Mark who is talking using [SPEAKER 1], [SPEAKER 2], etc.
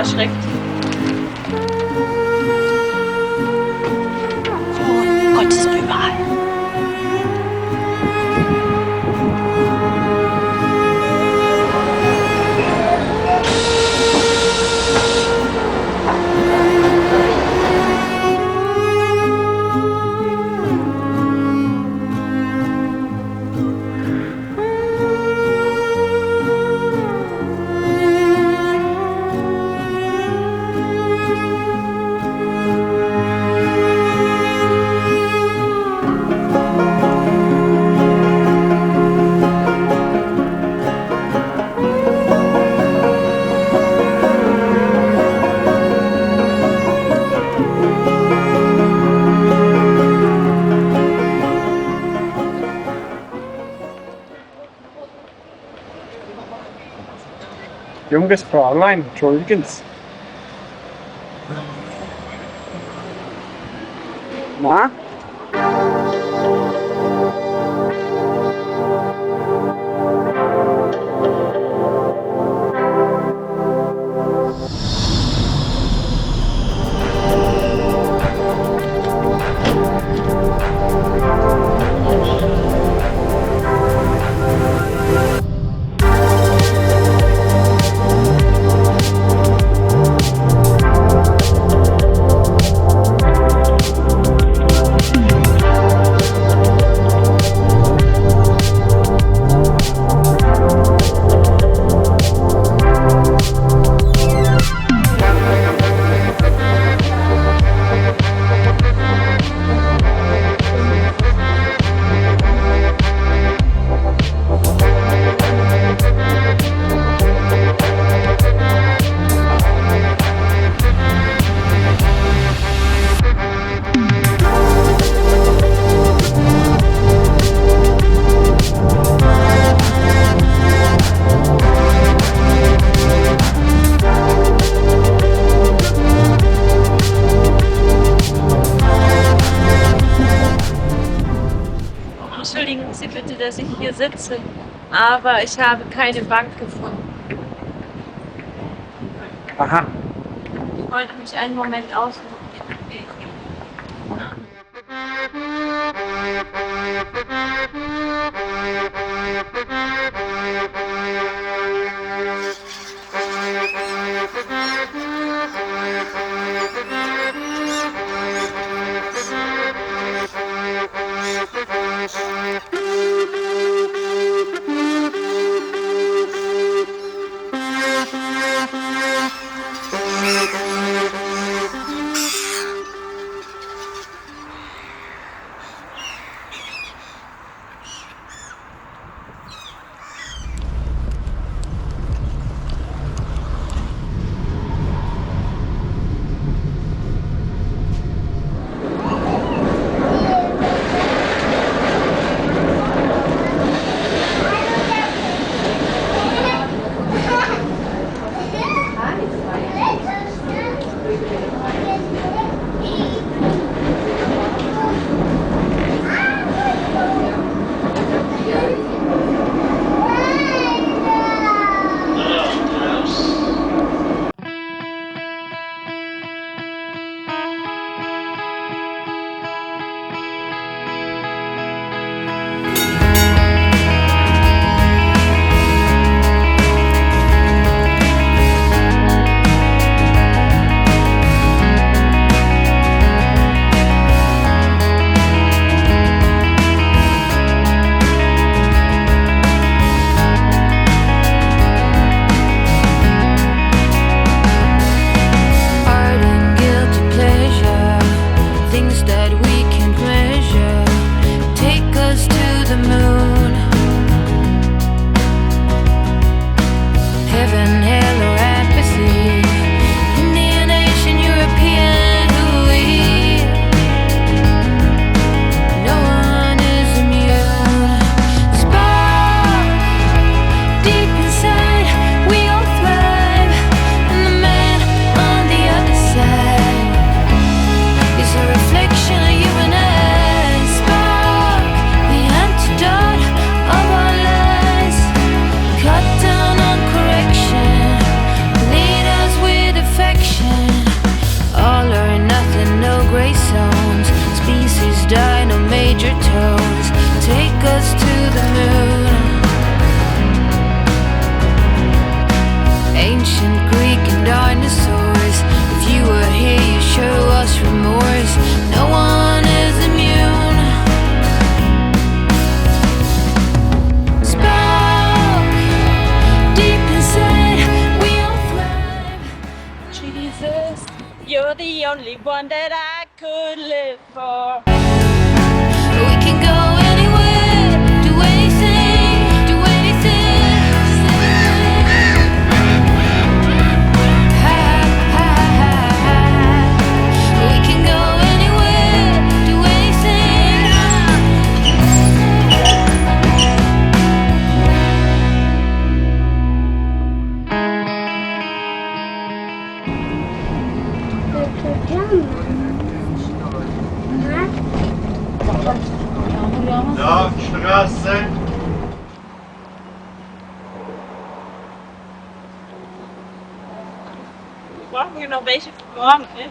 [SPEAKER 1] erschreckt. Oh Gott, ist überall.
[SPEAKER 2] Junges Fräulein, entschuldigen Sie. Na?
[SPEAKER 1] Entschuldigen Sie bitte, dass ich hier sitze, aber ich habe keine Bank gefunden.
[SPEAKER 2] Aha.
[SPEAKER 1] Ich wollte mich einen Moment ausruhen.
[SPEAKER 3] die, no major toes. Take us to the moon. Ancient Greek and dinosaurs. If you were here, you show us remorse. No one is immune. Spark deep inside, we all thrive.
[SPEAKER 1] Jesus, you're the only one that I could live for.
[SPEAKER 3] We can go anywhere, do anything, do anything. Ha, ha, ha, ha. We can go anywhere, do anything.
[SPEAKER 4] Straße.
[SPEAKER 1] Brauchen wir noch welche für morgen? Ne?